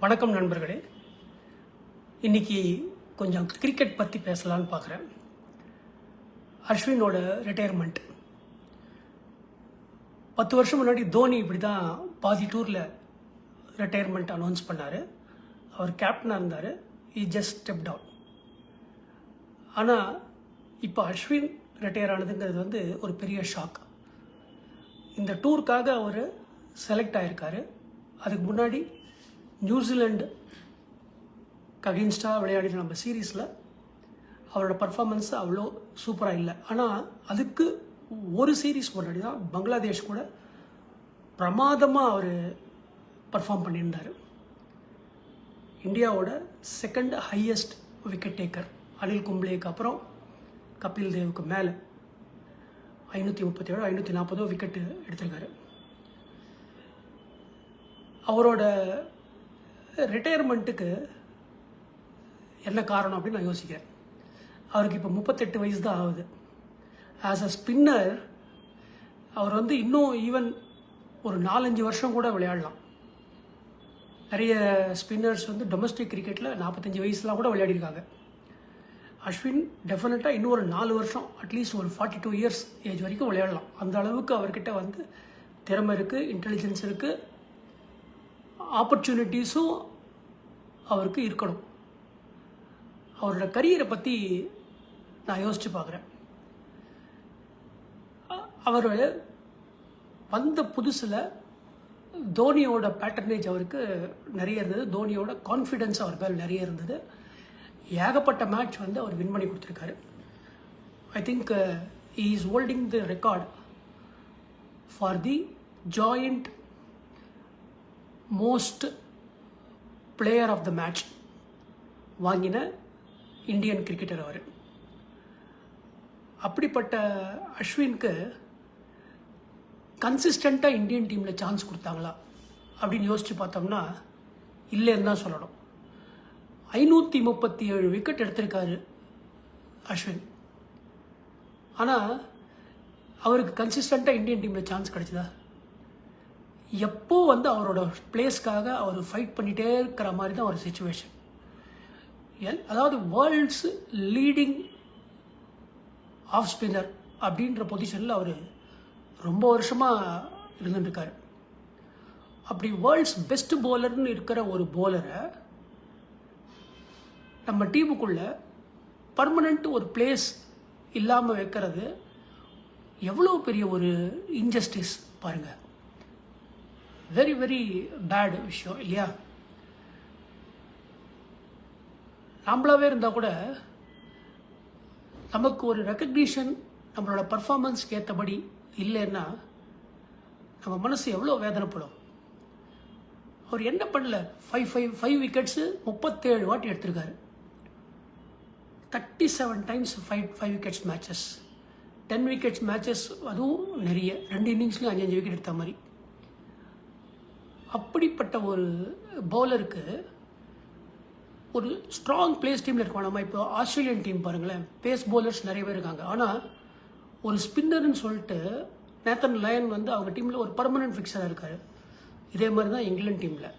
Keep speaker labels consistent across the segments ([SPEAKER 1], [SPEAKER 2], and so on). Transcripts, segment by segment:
[SPEAKER 1] வணக்கம் நண்பர்களே. இன்னைக்கு கொஞ்சம் கிரிக்கெட் பற்றி பேசலான்னு பார்க்குறேன். அஸ்வினோட ரிட்டையர்மெண்ட் 10 வருஷம் முன்னாடி தோனி இப்படி தான் பாதி டூரில் ரிட்டையர்மெண்ட் அனௌன்ஸ் பண்ணார். அவர் கேப்டனாக இருந்தார். he just stepped down. ஆனால் இப்போ அஸ்வின் ரிட்டையர் ஆனதுங்கிறது ஒரு பெரிய ஷாக். இந்த டூருக்காக அவர் செலக்ட் ஆகியிருக்காரு. அதுக்கு முன்னாடி நியூசிலாண்டு அகெயின்ஸ்டாக விளையாடின நம்ம சீரீஸில் அவரோட பர்ஃபார்மன்ஸ் அவ்வளோ சூப்பராக இல்லை. ஆனால் அதுக்கு ஒரு சீரீஸ் முன்னாடி தான் பங்களாதேஷ் கூட பிரமாதமாக அவர் பர்ஃபார்ம் பண்ணியிருந்தார். இந்தியாவோட second highest wicket taker. Anil கும்ப்ளேக்கு அப்புறம் கபில் தேவுக்கு மேலே 537 540 விக்கெட்டு எடுத்திருக்காரு. அவரோட ரிட்டையர்மெண்ட்டுக்கு என்ன காரணம் அப்படின்னு நான் யோசிக்கிறேன். அவருக்கு இப்போ 38 வயசு தான் ஆகுது. ஆஸ் அ ஸ்பின்னர் அவர் இன்னும் ஈவன் ஒரு 4-5 வருஷம் கூட விளையாடலாம். நிறைய ஸ்பின்னர்ஸ் டொமஸ்டிக் கிரிக்கெட்டில் 45 வயசுலாம் கூட விளையாடிருக்காங்க. அஸ்வின் டெஃபினட்டாக இன்னும் ஒரு 4 வருஷம், அட்லீஸ்ட் ஒரு 42 இயர்ஸ் ஏஜ் வரைக்கும் விளையாடலாம். அந்த அளவுக்கு அவர்கிட்ட திறமை இருக்குது, இன்டெலிஜென்ஸ் இருக்குது, ஆப்பர்ச்சுனிட்டிஸும் அவருக்கு இருக்கணும். அவரோட கரியரை பற்றி நான் யோசித்து பார்க்குறேன். அவர் வந்த புதுசில் தோனியோட பேட்டர்னேஜ் அவருக்கு நிறைய இருந்தது. தோனியோட கான்ஃபிடென்ஸ் அவர் மேல் நிறைய இருந்தது. ஏகப்பட்ட மேட்ச் அவர் வின் பண்ணி கொடுத்துருக்காரு. I think he is holding the record for the joint most player of the match வாங்கின இந்தியன் கிரிக்கெட்டர் அவர். அப்படிப்பட்ட அஸ்வினுக்கு கன்சிஸ்டண்ட்டாக இந்தியன் டீமில் சான்ஸ் கொடுத்தாங்களா அப்படின்னு யோசித்து பார்த்தோம்னா இல்லைன்னு தான் சொல்லணும். 537 விக்கெட் எடுத்திருக்காரு அஸ்வின். ஆனால் அவருக்கு கன்சிஸ்டண்ட்டாக இந்தியன் டீமில் சான்ஸ் கிடைச்சதா? எப்போ அவரோட பிளேஸ்க்காக அவர் ஃபைட் பண்ணிகிட்டே இருக்கிற மாதிரி தான் ஒரு சிச்சுவேஷன். அதாவது வேர்ல்ட்ஸ் லீடிங் ஆஃப் ஸ்பின்னர் அப்படின்ற பொசிஷனில் அவர் ரொம்ப வருஷமாக இருந்துட்டுருக்காரு. அப்படி வேர்ல்ட்ஸ் பெஸ்ட் போலர்னு இருக்கிற ஒரு போலரை நம்ம டீமுக்குள்ளே பர்மனண்ட் ஒரு பிளேஸ் இல்லாமல் வைக்கிறது எவ்வளோ பெரிய ஒரு இன்ஜஸ்டிஸ் பாருங்கள். வெரி வெரி பேட் விஷயம் இல்லையா? நம்மளாவே இருந்தால் கூட நமக்கு ஒரு ரெக்கக்னிஷன் நம்மளோட பர்ஃபார்மன்ஸ்க்கு ஏற்றபடி இல்லைன்னா நம்ம மனசு எவ்வளோ வேதனைப்படும். அவர் என்ன பண்ணல? 5 விக்கெட்ஸு 37 வாட்டி எடுத்திருக்காரு. 37 times 5 wickets matches, 10 wickets matches, அதுவும் நிறைய 2 இன்னிங்ஸ்லையும் 5 விக்கெட் எடுத்த மாதிரி. அப்படிப்பட்ட ஒரு பவுலருக்கு ஒரு ஸ்ட்ராங் பிளேஸ் டீமில் இருக்கோம். நம்ம இப்போ ஆஸ்திரேலியன் டீம் பாருங்களேன், பேஸ் பவுலர்ஸ் நிறைய பேர் இருக்காங்க. ஆனால் ஒரு ஸ்பின்னர்னு சொல்லிட்டு நேத்தன் லயன் அவங்க டீமில் ஒரு பர்மனன்ட் ஃபிக்ஸராக இருக்கார். இதே மாதிரி தான் இங்கிலாந்து டீமில்.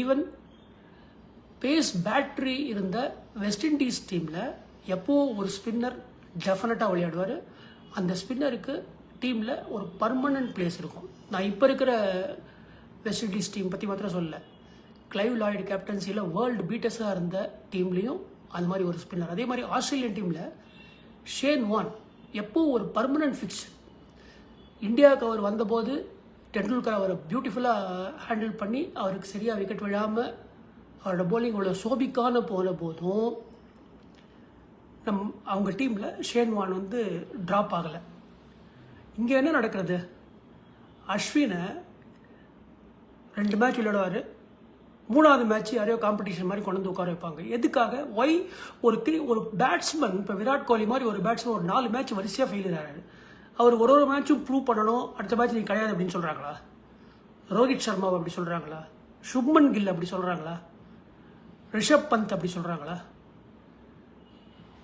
[SPEAKER 1] ஈவன் பேஸ் பேட்ரி இருந்த வெஸ்ட் இண்டீஸ் டீமில் எப்போது ஒரு ஸ்பின்னர் டெஃபினட்டாக விளையாடுவார். அந்த ஸ்பின்னருக்கு டீமில் ஒரு பர்மனன்ட் பிளேஸ் இருக்கும். நான் இப்போ இருக்கிற வெஸ்ட் இண்டீஸ் டீம் பற்றி மாத்திரம் சொல்லலை, கிளைவ் லாய்டு கேப்டன்சியில் வேர்ல்டு பீட்டர்ஸாக இருந்த டீம்லேயும் அந்த மாதிரி ஒரு ஸ்பின்னர். அதே மாதிரி ஆஸ்திரேலியன் டீமில் ஷேன் வான் எப்போது ஒரு பர்மனன்ட் ஃபிக்ஸ். இந்தியாவுக்கு அவர் வந்தபோது டெண்டுல்கர் அவரை பியூட்டிஃபுல்லாக ஹேண்டில் பண்ணி அவருக்கு சரியாக விக்கெட் விழாமல் அவரோட போலிங் அவ்வளோ சோபிக்கான போன போதும் அவங்க டீமில் ஷேன் வான் ட்ராப் ஆகலை. இங்கே என்ன நடக்கிறது? அஸ்வினை 2 மேட்ச் விளையாடுவார், 3வது மேட்ச் யாரையோ காம்படிஷன் மாதிரி கொண்டு உட்கார வைப்பாங்க. எதுக்காக? ஒரு பேட்ஸ்மேன், இப்போ விராட் கோலி மாதிரி ஒரு பேட்ஸ்மேன் ஒரு 4 மேட்ச் வரிசையாக ஃபெயிலியர் ஆகிறாரு. அவர் ஒரு மேட்சும் ப்ரூவ் பண்ணணும், அடுத்த மேட்ச் நீங்கள் கிடையாது அப்படின்னு சொல்கிறாங்களா? ரோஹித் சர்மா அப்படி சொல்கிறாங்களா? சுப்மன் கில் அப்படி சொல்கிறாங்களா? ரிஷப் பந்த் அப்படி சொல்கிறாங்களா?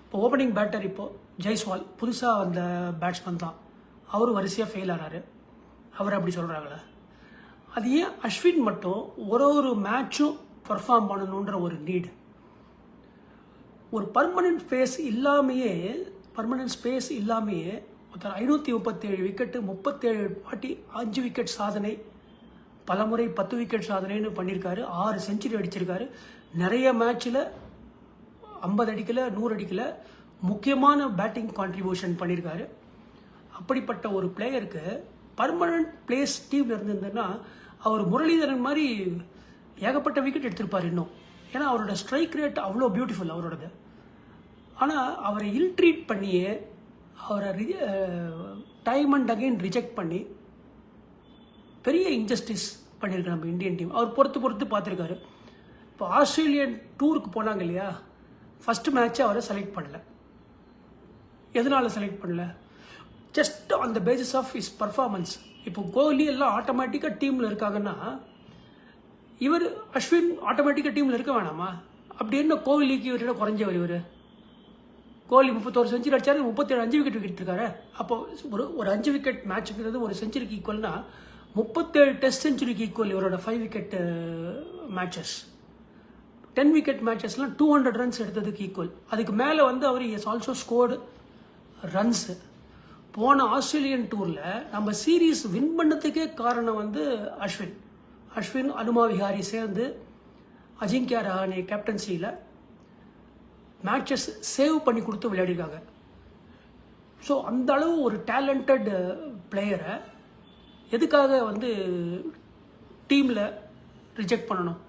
[SPEAKER 1] இப்போ ஓப்பனிங் பேட்டர் இப்போது ஜெய்ஸ்வால் புதுசாக வந்த பேட்ஸ்மேன் தான், அவரும் வரிசையாக ஃபெயில் ஆனார். அவர் அப்படி சொல்கிறாங்களா? அது ஏன் அஸ்வின் மட்டும் ஒரு மேட்சும் பர்ஃபார்ம் பண்ணணுன்ற ஒரு நீடு. ஒரு பர்மனன்ட் ஸ்பேஸ் இல்லாமையே ஒருத்தர் 537 விக்கெட்டு 37 வாட்டி 5 விக்கெட் சாதனை, பலமுறை 10 விக்கெட் சாதனைன்னு பண்ணியிருக்காரு. 6 செஞ்சுரி அடிச்சிருக்காரு. நிறைய மேட்ச்சில் 50 அடிக்கல, 100 அடிக்கல, முக்கியமான பேட்டிங் கான்ட்ரிபியூஷன் பண்ணியிருக்காரு. அப்படிப்பட்ட ஒரு பிளேயருக்கு பர்மனன்ட் பிளேஸ் டீமில் இருந்திருந்ததுன்னா அவர் முரளிதரன் மாதிரி ஏகப்பட்ட விக்கெட் எடுத்திருப்பார் இன்னும். ஏன்னா அவரோட ஸ்ட்ரைக் ரேட் அவ்வளோ பியூட்டிஃபுல் அவரோடது. ஆனால் அவரை இல்ட்ரீட் பண்ணியே அவரை டைம் அண்ட் அகைன் ரிஜெக்ட் பண்ணி பெரிய இன்ஜஸ்டிஸ் பண்ணியிருக்கு நம்ம இந்தியன் டீம். அவர் பொறுத்து பார்த்துருக்காரு. இப்போ ஆஸ்திரேலியன் டூருக்கு போனாங்க இல்லையா, ஃபஸ்ட்டு மேட்ச்சை அவரை செலக்ட் பண்ணல. எதனால் செலக்ட் பண்ணல? Just on the basis of his performance. இப்போ கோலி எல்லாம் ஆட்டோமேட்டிக்காக டீமில் இருக்காங்கன்னா இவர் அஸ்வின் ஆட்டோமேட்டிக்காக டீமில் இருக்க வேணாமா? அப்படி என்ன கோஹ்லிக்கு இவரோட குறைஞ்சவர் இவர்? கோஹ்லி 31 செஞ்சுரி அடிச்சாரு, 37 5 விக்கெட் எடுத்திருக்காரு. அப்போ ஒரு 5 விக்கெட் மேட்சுங்கிறது ஒரு செஞ்சுரிக்கு ஈக்குவல்னா 37 டெஸ்ட் செஞ்சுரிக்கு ஈக்குவல் இவரோட 5 விக்கெட் மேட்சஸ். 10 விக்கெட் மேட்சஸ்லாம் 200 ரன்ஸ் எடுத்ததுக்கு ஈக்குவல். அதுக்கு மேலே வந்து அவர் இஸ் ஆல்சோ ஸ்கோர்டு ரன்ஸு. போன ஆஸ்திரேலியன் டூரில் நம்ம சீரீஸ் வின் பண்ணதுக்கே காரணம் வந்து அஸ்வின் அனுமா விஹாரி சேர்ந்து அஜிங்கியா ரஹானே கேப்டன்சியில் மேட்சஸ் சேவ் பண்ணி கொடுத்து விளையாடிருக்காங்க. ஸோ அந்த அளவு ஒரு டேலண்டட் பிளேயரை எதுக்காக வந்து டீமில் ரிஜெக்ட் பண்ணணும்?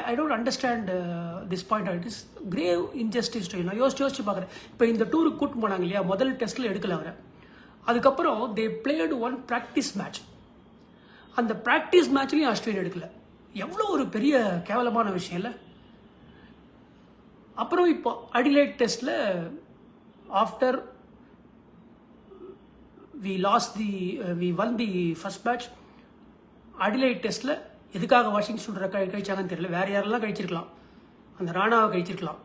[SPEAKER 1] I don't understand this point. It is grave injustice to you. நான் யோசிச்சு பார்க்குறேன். இப்போ இந்த டூருக்கு கூட்டு போனாங்க இல்லையா, முதல் டெஸ்ட்டில் எடுக்கல அவரை. அதுக்கப்புறம் தே பிளேடு ஒன் ப்ராக்டிஸ் மேட்ச். அந்த ப்ராக்டிஸ் மேட்ச்லேயும் அஸ்வின் எடுக்கல. எவ்வளோ ஒரு பெரிய கேவலமான விஷயம் இல்லை? அப்புறம் இப்போ அடிலைட் டெஸ்ட்டில் after we won the first match, Adelaide டெஸ்ட்டில் எதுக்காக வாஷிங்டன் சுண்டரை கழிச்சாங்கன்னு தெரியல. வேறு யாரெல்லாம் கழிச்சிருக்கலாம், அந்த ராணாவை கழிச்சிருக்கலாம்.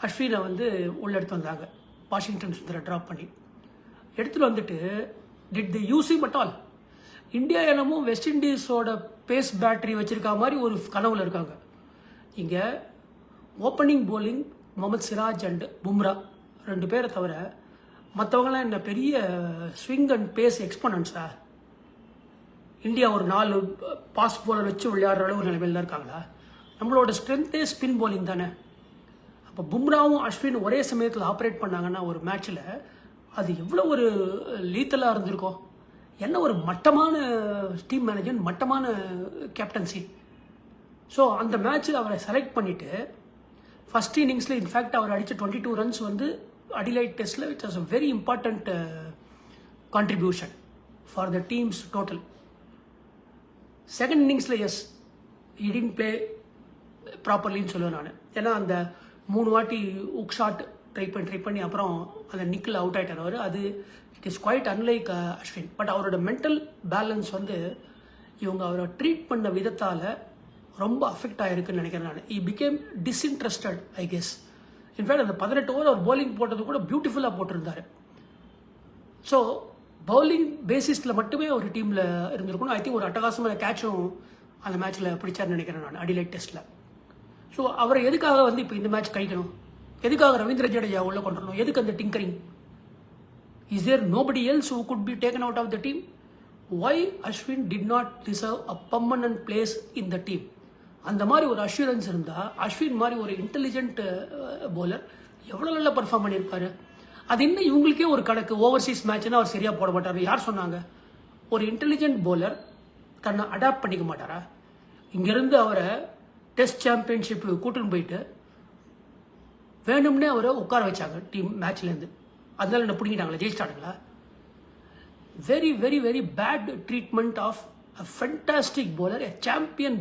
[SPEAKER 1] அஸ்வினை வந்து உள்ள எடுத்து வந்தாங்க, வாஷிங்டன் சுந்தரை ட்ராப் பண்ணி எடுத்துகிட்டு வந்துட்டு did they use him at all? India என்னமோ வெஸ்ட் இண்டீஸோட பேஸ் பேட்டரி வச்சுருக்கா மாதிரி ஒரு கனவுல இருக்காங்க. இங்கே opening bowling Mohammed Siraj and Bumrah 2 பேரை தவிர மற்றவங்களாம் என்ன பெரிய ஸ்விங் அண்ட் பேஸ் எக்ஸ்போனன்ட்ஸா? இந்தியா ஒரு 4 பாஸ் போலர் வச்சு விளையாடுற அளவு நிலைமையில் தான் இருக்காங்களா? நம்மளோட ஸ்ட்ரென்த்தே ஸ்பின் போலிங் தானே. அப்போ பும்ராவும் அஸ்வின் ஒரே சமயத்தில் ஆப்ரேட் பண்ணாங்கன்னா ஒரு மேட்ச்சில் அது எவ்வளோ ஒரு லீத்தலாக இருந்திருக்கும். என்ன ஒரு மட்டமான டீம் மேனேஜ்மெண்ட், மட்டமான கேப்டன்சி. ஸோ அந்த மேட்ச்சில் அவரை செலக்ட் பண்ணிவிட்டு ஃபஸ்ட் இன்னிங்ஸில் இன்ஃபேக்ட் அவர் அடித்த 22 ரன்ஸ் வந்து அடிலைட் டெஸ்ட்டில் which was a very important contribution for the teams total. Second இன்னிங்ஸில் எஸ் ஹி டிட்ன்ட் ப்ளே ப்ராப்பர்லின்னு சொல்லுவேன் நான். ஏன்னா அந்த 3 வாட்டி உக் ஷாட் ட்ரை பண்ணி அப்புறம் அந்த நிக்கில் அவுட் ஆகிட்டார் அவர். அது it is quite unlike Ashwin. But அவரோட மென்டல் பேலன்ஸ் வந்து இவங்க அவரை ட்ரீட் பண்ண விதத்தால் ரொம்ப அஃபெக்ட் ஆகிருக்குன்னு நினைக்கிறேன் நான். He became disinterested I guess. In fact அந்த 18 ஓவர் அவர் பவுலிங் போட்டது கூட பியூட்டிஃபுல்லாக போட்டிருந்தார். ஸோ பவுலிங் பேசிஸில் மட்டுமே ஒரு டீமில் இருந்திருக்கணும். ஐ திங்க் ஒரு அட்டகாசமான கேட்சும் அந்த மேட்ச்சில் பிடிச்சார்னு நினைக்கிறேன் நான் அடிலைட் டெஸ்ட்டில். ஸோ அவரை எதுக்காக வந்து இப்போ இந்த மேட்ச் கழிக்கணும்? எதுக்காக ரவீந்திர ஜடேஜா உள்ள கொண்டு வரணும்? எதுக்கு அந்த tinkering? Is there nobody else who could be taken out of the team? Why Ashwin did not deserve a permanent place in the team? அந்த மாதிரி ஒரு அஷூரன்ஸ் இருந்தால் அஸ்வின் மாதிரி ஒரு இன்டெலிஜென்ட் பவுலர் எவ்வளோ நல்லா பர்ஃபார்ம் பண்ணியிருப்பார். அது இன்னும் இவங்களுக்கே ஒரு கணக்கு. ஓவர்சீஸ் மேட்ச்னா அவர் சரியாக போட மாட்டார். யார் சொன்னாங்க? ஒரு இன்டெலிஜென்ட் பவுலர் தன்னை அடாப்ட் பண்ணிக்க மாட்டாரா? இங்கேருந்து அவரை டெஸ்ட் சாம்பியன்ஷிப் கூட்டுன்னு போயிட்டு வேணும்னே அவரை உட்கார வச்சாங்க டீம் மேட்ச்லேருந்து. அதனால என்ன பிடிங்கிட்டாங்களா? ஜெயிச்சிட்டாங்களா? Very very very bad treatment of a fantastic bowler, a champion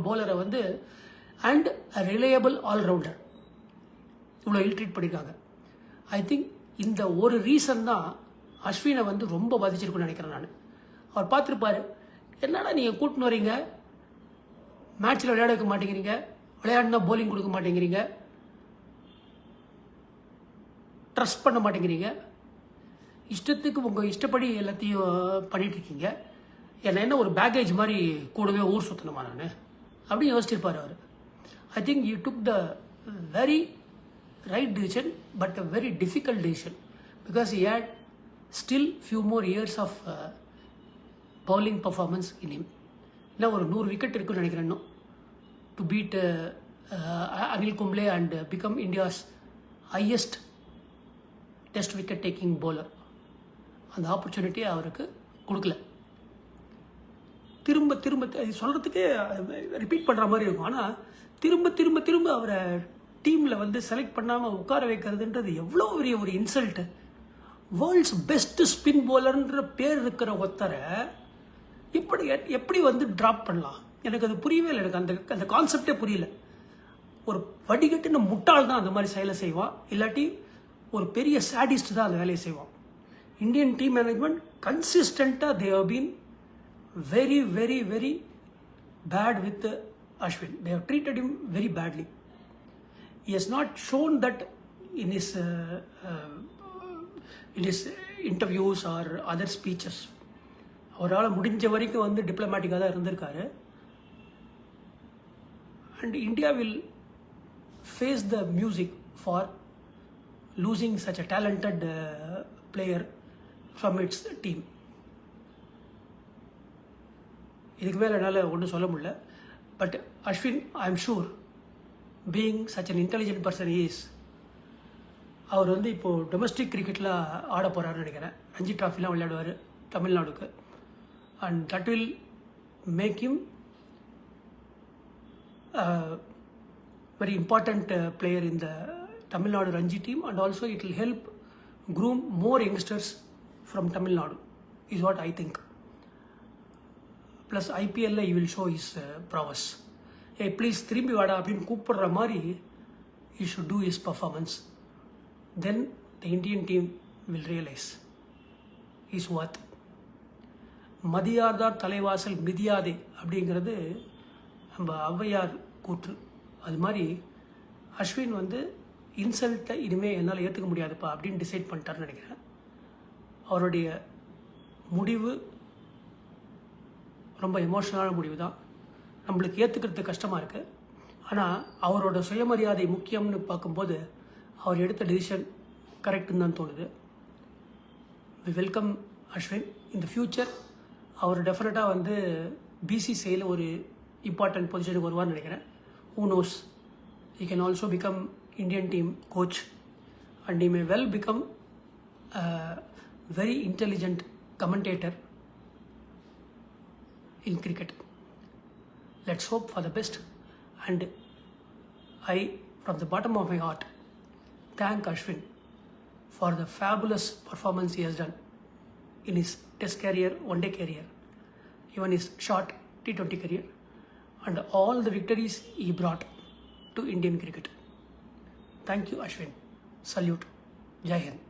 [SPEAKER 1] பவுலரை வந்து அண்ட் அ ரிலையபிள் ஆல்ரவுண்டர் இவ்வளோ இல் ட்ரீட் பண்ணியிருக்காங்க. ஐ திங்க் இந்த ஒரு ரீசன் தான் அஸ்வினை வந்து ரொம்ப பாதிச்சிருக்குன்னு நினைக்கிறேன் நான். அவர் பார்த்துருப்பாரு, என்னடா நீங்கள் கூட்டின்னு வரீங்க, மேட்ச்சில் விளையாட வைக்க மாட்டேங்கிறீங்க, விளையாடினா போலிங் கொடுக்க மாட்டேங்கிறீங்க, ட்ரஸ்ட் பண்ண மாட்டேங்கிறீங்க, இஷ்டத்துக்கு உங்கள் இஷ்டப்படி எல்லாத்தையும் பண்ணிகிட்ருக்கீங்க, என்ன ஒரு பேக்கேஜ் மாதிரி கூடவே ஊர் சுற்றணுமா நான் அப்படின்னு யோசிச்சிருப்பார் அவர். I think you took the very right decision, but a very difficult decision, because he had still few more years of bowling performance in him. இன்னும் ஒரு 100 விக்கெட் இருக்குன்னு நினைக்கிறேன் இன்னும், to beat Anil Kumble and become India's highest test wicket taking bowler. அந்த ஆப்பர்ச்சுனிட்டியை அவருக்கு கொடுக்கல. திரும்ப திரும்ப சொல்கிறதுக்கே ரிப்பீட் பண்ணுற மாதிரி இருக்கும். ஆனால் திரும்ப திரும்ப திரும்ப அவரை டீமில் வந்து செலக்ட் பண்ணாமல் உட்கார வைக்கிறதுன்றது எவ்வளோ பெரிய ஒரு இன்சல்ட்டு. வேர்ல்ட்ஸ் பெஸ்ட் ஸ்பின் போலர்ன்ற பேர் இருக்கிற ஒருத்தரை எப்படி வந்து ட்ராப் பண்ணலாம்? எனக்கு அது புரியவே இல்லை. எனக்கு அந்த கான்செப்டே புரியல. ஒரு வடிகட்டின முட்டாள் தான் அந்த மாதிரி செயலை செய்வான், இல்லாட்டி ஒரு பெரிய சாடிஸ்ட் தான் அந்த வேலையை செய்வான். இந்தியன் டீம் மேனேஜ்மெண்ட் கன்சிஸ்டண்ட்டாக they have been very, very, very bad with Ashwin. They have treated him very badly. He has not shown that in his interviews or other speeches. அவரால் முடிஞ்ச வரைக்கும் வந்து டிப்ளமேட்டிக்காக தான் இருந்திருக்காரு. And India will face the music for losing such a talented player from its team. இதுக்கு மேலே என்னால் ஒன்றும் சொல்ல முடியல. But Ashwin, I am sure, being such an intelligent person is, அவர் வந்து இப்போது டொமஸ்டிக் கிரிக்கெட்டில் ஆட போகிறாருன்னு நினைக்கிறேன். ரஞ்சி ட்ராஃபிலாம் விளையாடுவார் தமிழ்நாடுக்கு. And that will make him very important player in the Tamil Nadu Ranji team, and also it will help groom more youngsters from Tamil Nadu is what I think. Plus IPL he will show his prowess. Hey, please திரும்பி வாடா அப்படின்னு கூப்பிடுற மாதிரி he should do his performance. Then the Indian team will realize his worth. மதியார்தார் தலைவாசல் மிதியாதே அப்படிங்கிறது நம்ம ஔவையார் கூற்று. அது மாதிரி அஸ்வின் வந்து இன்சல்ட்டை இனிமேல் என்னால் ஏற்றுக்க முடியாதுப்பா அப்படின்னு டிசைட் பண்ணிட்டாருன்னு நினைக்கிறேன். அவருடைய முடிவு ரொம்ப எமோஷ்னலான முடிவு தான். நம்மளுக்கு ஏற்றுக்கிறது கஷ்டமாக இருக்குது. ஆனால் அவரோட சுயமரியாதை முக்கியம்னு பார்க்கும்போது அவர் எடுத்த டிசிஷன் கரெக்டுன்னு தான் தோணுது. We welcome Ashwin. இந்த ஃப்யூச்சர் அவர் டெஃபினட்டாக வந்து பிசிசிஐயில் ஒரு இம்பார்ட்டன்ட் பொசிஷனுக்கு வருவார்னு நினைக்கிறேன். Who knows, he can also become Indian team coach, and he may well become a very intelligent commentator in cricket. Let's hope for the best, and I, from the bottom of my heart, thank Ashwin for the fabulous performance he has done in his test career, one-day career, even his short T20 career, and all the victories he brought to Indian cricket. Thank you, Ashwin. Salute. Jai Hind.